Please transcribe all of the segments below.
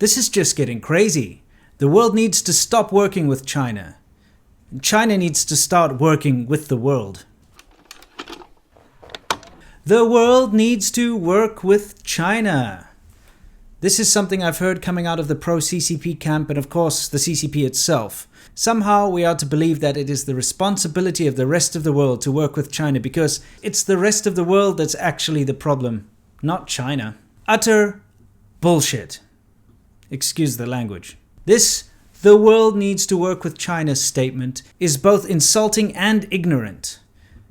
This is just getting crazy. The world needs to stop working with China. China needs to start working with the world. The world needs to work with China. This is something I've heard coming out of the pro-CCP camp and of course the CCP itself. Somehow we are to believe that it is the responsibility of the rest of the world to work with China because it's the rest of the world that's actually the problem, not China. Utter bullshit. Excuse the language. This "the world needs to work with China" statement is both insulting and ignorant.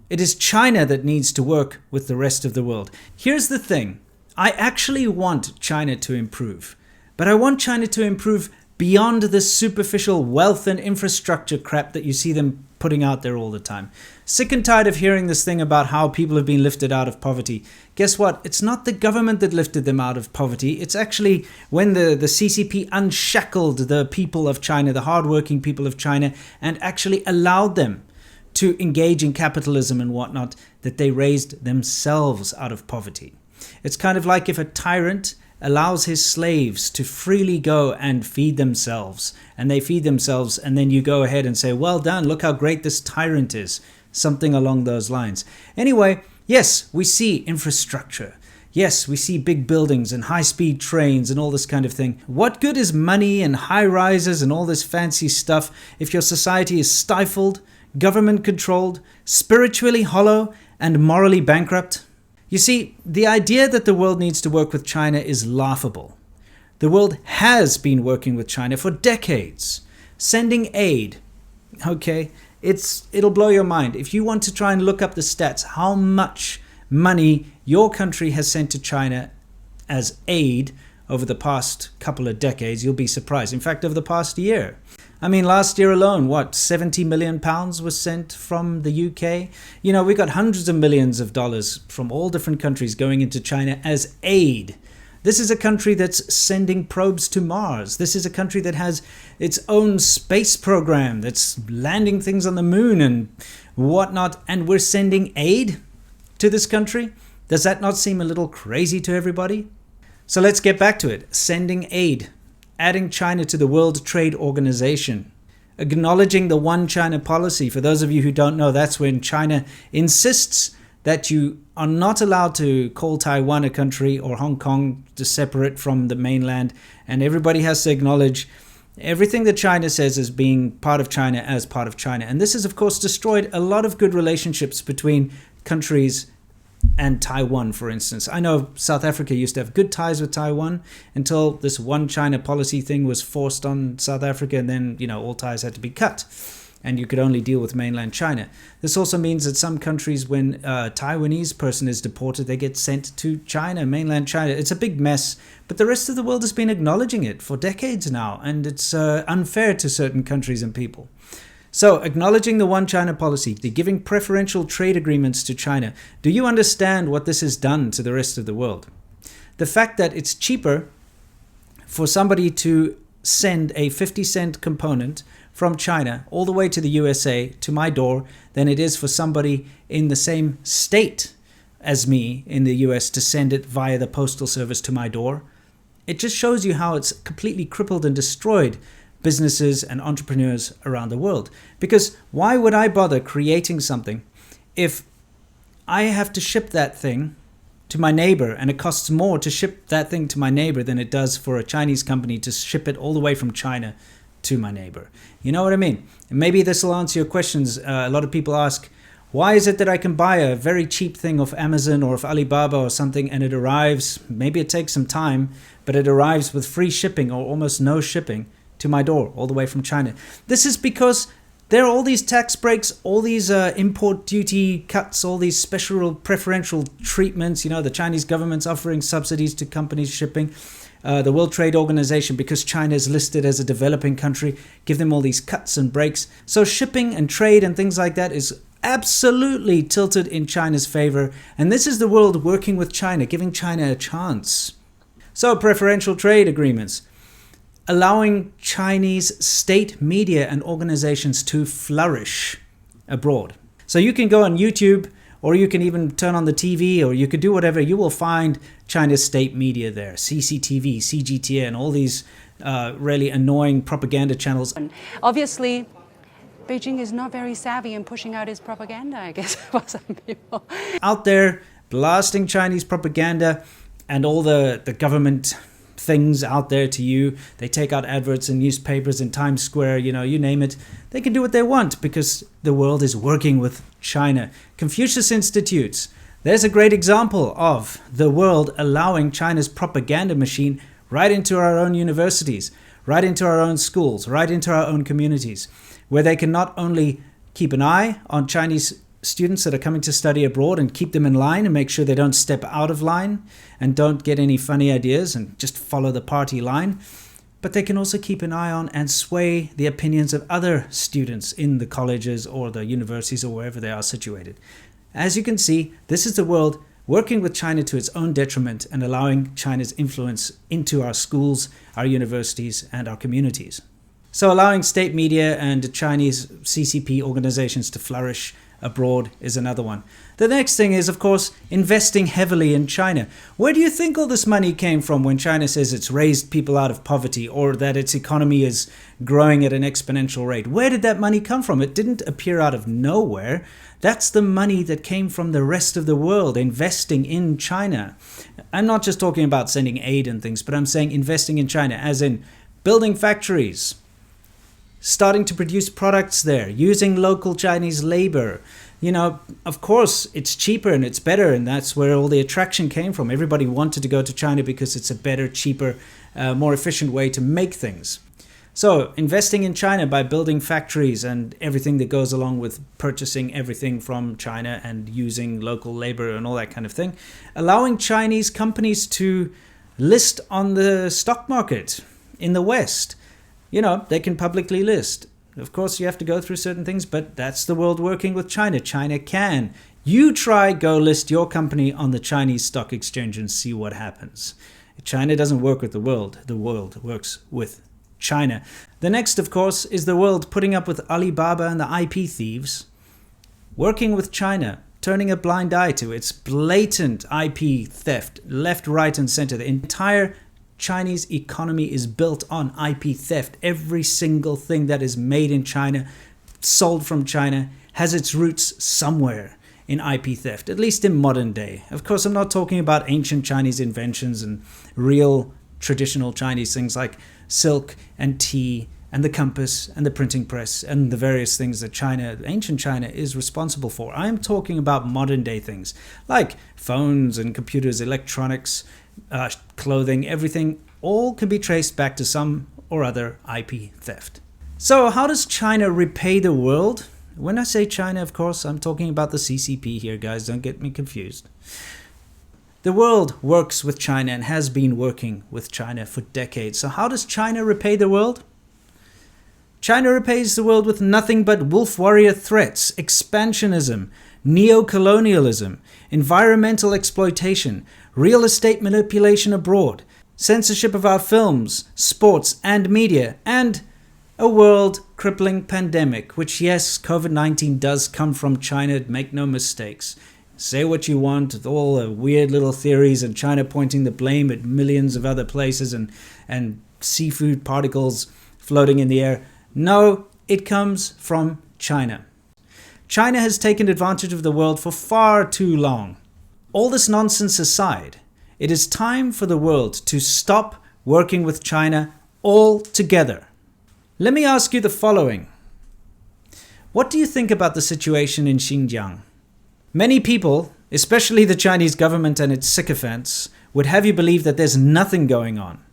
It is China that needs to work with the rest of the world. Here's the thing. I actually want China to improve, but I want China to improve beyond the superficial wealth and infrastructure crap that you see them putting out there all the time. Sick and tired of hearing this thing about how people have been lifted out of poverty. Guess what? It's not the government that lifted them out of poverty. It's actually when the CCP unshackled the people of China, the hardworking people of China, and actually allowed them to engage in capitalism and whatnot, that they raised themselves out of poverty. It's kind of like if a tyrant allows his slaves to freely go and feed themselves, and they feed themselves, and then you go ahead and say, well done, look how great this tyrant is. Something along those lines. Anyway, yes, we see infrastructure. Yes, we see big buildings and high-speed trains and all this kind of thing. What good is money and high-rises and all this fancy stuff if your society is stifled, government-controlled, spiritually hollow, and morally bankrupt? You see, the idea that the world needs to work with China is laughable. The world has been working with China for decades, sending aid. Okay, it'll blow your mind. If you want to try and look up the stats, how much money your country has sent to China as aid over the past couple of decades, you'll be surprised. In fact, over the past year. I mean, last year alone, what, 70 million pounds was sent from the UK? You know, we got hundreds of millions of dollars from all different countries going into China as aid. This is a country that's sending probes to Mars. This is a country that has its own space program that's landing things on the moon and whatnot. And we're sending aid to this country? Does that not seem a little crazy to everybody? So let's get back to it. Sending aid. Adding China to the World Trade Organization, acknowledging the One China policy. For those of you who don't know, that's when China insists that you are not allowed to call Taiwan a country or Hong Kong to separate from the mainland, and everybody has to acknowledge everything that China says as being part of China as part of China. And this has, of course, destroyed a lot of good relationships between countries and Taiwan, for instance. I know South Africa used to have good ties with Taiwan until this One China policy thing was forced on South Africa, and then, you know, all ties had to be cut and you could only deal with mainland China. This also means that some countries, when a Taiwanese person is deported, they get sent to China, mainland China. It's a big mess, but the rest of the world has been acknowledging it for decades now, and it's unfair to certain countries and people. So, acknowledging the One China policy, giving preferential trade agreements to China. Do you understand what this has done to the rest of the world? The fact that it's cheaper for somebody to send a 50-cent component from China all the way to the USA to my door than it is for somebody in the same state as me in the US to send it via the postal service to my door. It just shows you how it's completely crippled and destroyed businesses and entrepreneurs around the world. Because why would I bother creating something if I have to ship that thing to my neighbor, and it costs more to ship that thing to my neighbor than it does for a Chinese company to ship it all the way from China to my neighbor? You know what I mean? And maybe this will answer your questions. A lot of people ask, why is it that I can buy a very cheap thing off Amazon or off Alibaba or something, and it arrives, maybe it takes some time, but it arrives with free shipping or almost no shipping to my door all the way from China? This is because there are all these tax breaks, all these import duty cuts, all these special preferential treatments. You know, the Chinese government's offering subsidies to companies shipping. The World Trade Organization, because China is listed as a developing country, give them all these cuts and breaks. So shipping and trade and things like that is absolutely tilted in China's favor. And this is the world working with China, giving China a chance. So preferential trade agreements, allowing Chinese state media and organizations to flourish abroad. So you can go on YouTube or you can even turn on the TV, or you could do whatever, you will find China's state media there, CCTV, CGTN, all these really annoying propaganda channels. Obviously, Beijing is not very savvy in pushing out its propaganda, I guess, for some people. Out there blasting Chinese propaganda and all the government things out there to you. They take out adverts in newspapers in Times Square, you know, you name it. They can do what they want because the world is working with China. Confucius Institutes. There's a great example of the world allowing China's propaganda machine right into our own universities, right into our own schools, right into our own communities, where they can not only keep an eye on Chinese students that are coming to study abroad and keep them in line and make sure they don't step out of line and don't get any funny ideas and just follow the party line, but they can also keep an eye on and sway the opinions of other students in the colleges or the universities or wherever they are situated. As you can see, this is the world working with China to its own detriment and allowing China's influence into our schools, our universities, and our communities. So allowing state media and Chinese CCP organizations to flourish abroad is another one. The next thing is, of course, investing heavily in China. Where do you think all this money came from when China says it's raised people out of poverty or that its economy is growing at an exponential rate? Where did that money come from? It didn't appear out of nowhere. That's the money that came from the rest of the world investing in China. I'm not just talking about sending aid and things, but I'm saying investing in China, as in building factories, starting to produce products there, using local Chinese labor. You know, of course, it's cheaper and it's better, and that's where all the attraction came from. Everybody wanted to go to China because it's a better, cheaper, more efficient way to make things. So, investing in China by building factories and everything that goes along with purchasing everything from China and using local labor and all that kind of thing. Allowing Chinese companies to list on the stock market in the West. You know, they can publicly list. Of course, you have to go through certain things, but that's the world working with China. China can. You try, go list your company on the Chinese stock exchange and see what happens. China doesn't work with the world works with China. The next, of course, is the world putting up with Alibaba and the IP thieves, working with China, turning a blind eye to its blatant IP theft, left, right, and center. The entire Chinese economy is built on IP theft. Every single thing that is made in China, sold from China, has its roots somewhere in IP theft, at least in modern day. Of course, I'm not talking about ancient Chinese inventions and real traditional Chinese things like silk and tea and the compass and the printing press and the various things that ancient China is responsible for. I'm talking about modern day things like phones and computers, electronics, clothing, everything, all can be traced back to some or other IP theft. So how does China repay the world? When I say China, of course, I'm talking about the CCP here, guys. Don't get me confused. The world works with China and has been working with China for decades. So how does China repay the world? China repays the world with nothing but wolf warrior threats, expansionism, neo-colonialism, environmental exploitation, real estate manipulation abroad, censorship of our films, sports and media, and a world-crippling pandemic, which, yes, COVID-19 does come from China, make no mistakes. Say what you want with all the weird little theories and China pointing the blame at millions of other places and seafood particles floating in the air. No, it comes from China. China has taken advantage of the world for far too long. All this nonsense aside, it is time for the world to stop working with China altogether. Let me ask you the following. What do you think about the situation in Xinjiang? Many people, especially the Chinese government and its sycophants, would have you believe that there's nothing going on.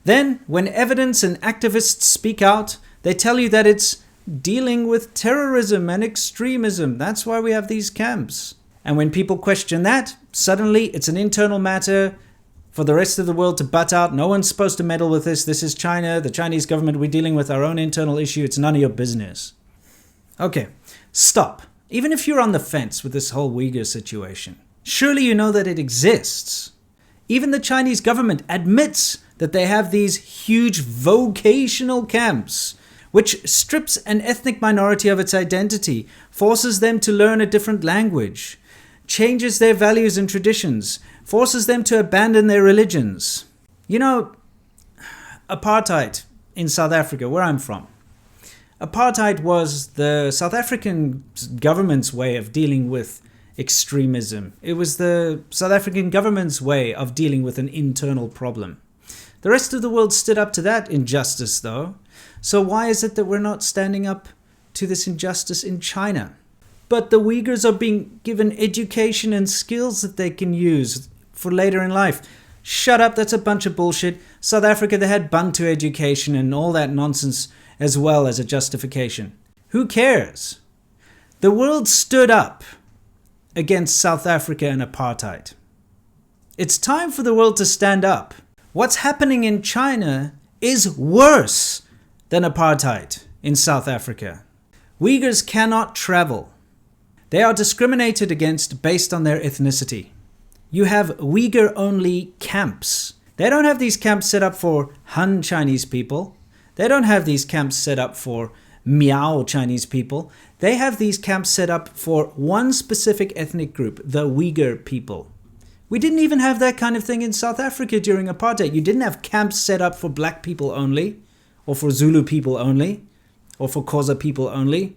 Then, when evidence and activists speak out, they tell you that it's dealing with terrorism and extremism. That's why we have these camps. And when people question that, suddenly it's an internal matter for the rest of the world to butt out. No one's supposed to meddle with this. This is China, the Chinese government. We're dealing with our own internal issue. It's none of your business. Okay, stop. Even if you're on the fence with this whole Uyghur situation, surely you know that it exists. Even the Chinese government admits that they have these huge vocational camps, which strips an ethnic minority of its identity, forces them to learn a different language. changes their values and traditions, forces them to abandon their religions. You know, apartheid in South Africa, where I'm from. Apartheid was the South African government's way of dealing with extremism. It was the South African government's way of dealing with an internal problem. The rest of the world stood up to that injustice, though. So why is it that we're not standing up to this injustice in China? But the Uyghurs are being given education and skills that they can use for later in life. Shut up, that's a bunch of bullshit. South Africa, they had Bantu education and all that nonsense as well as a justification. Who cares? The world stood up against South Africa and apartheid. It's time for the world to stand up. What's happening in China is worse than apartheid in South Africa. Uyghurs cannot travel. They are discriminated against based on their ethnicity. You have Uyghur-only camps. They don't have these camps set up for Han Chinese people. They don't have these camps set up for Miao Chinese people. They have these camps set up for one specific ethnic group, the Uyghur people. We didn't even have that kind of thing in South Africa during apartheid. You didn't have camps set up for black people only, or for Zulu people only, or for Xhosa people only.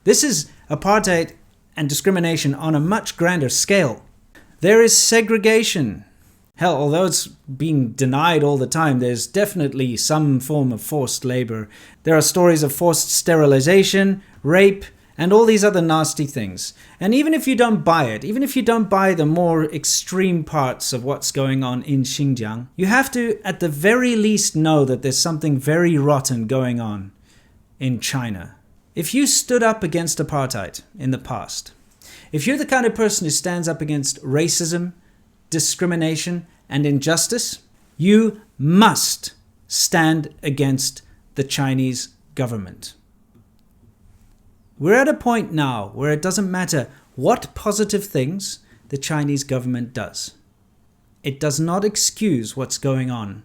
This is apartheid and discrimination on a much grander scale. There is segregation. Hell, although it's being denied all the time, there's definitely some form of forced labor. There are stories of forced sterilization, rape, and all these other nasty things. And even if you don't buy it, even if you don't buy the more extreme parts of what's going on in Xinjiang, you have to, at the very least, know that there's something very rotten going on in China. If you stood up against apartheid in the past, if you're the kind of person who stands up against racism, discrimination, and injustice, you must stand against the Chinese government. We're at a point now where it doesn't matter what positive things the Chinese government does. It does not excuse what's going on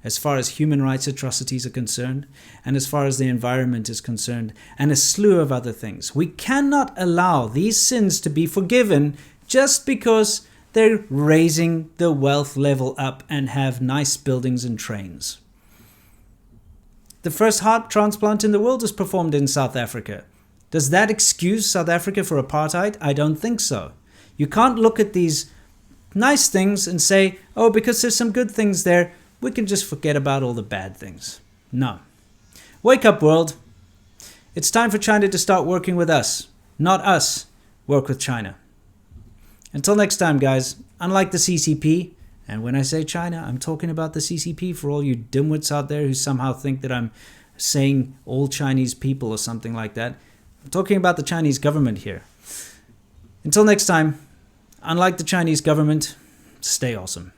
as far as human rights atrocities are concerned, and as far as the environment is concerned, and a slew of other things. We cannot allow these sins to be forgiven just because they're raising the wealth level up and have nice buildings and trains. The first heart transplant in the world was performed in South Africa. Does that excuse South Africa for apartheid? I don't think so. You can't look at these nice things and say, oh, because there's some good things there, we can just forget about all the bad things. No. Wake up, world. It's time for China to start working with us, not us work with China. Until next time, guys, unlike the CCP, and when I say China, I'm talking about the CCP for all you dimwits out there who somehow think that I'm saying all Chinese people or something like that. I'm talking about the Chinese government here. Until next time, unlike the Chinese government, stay awesome.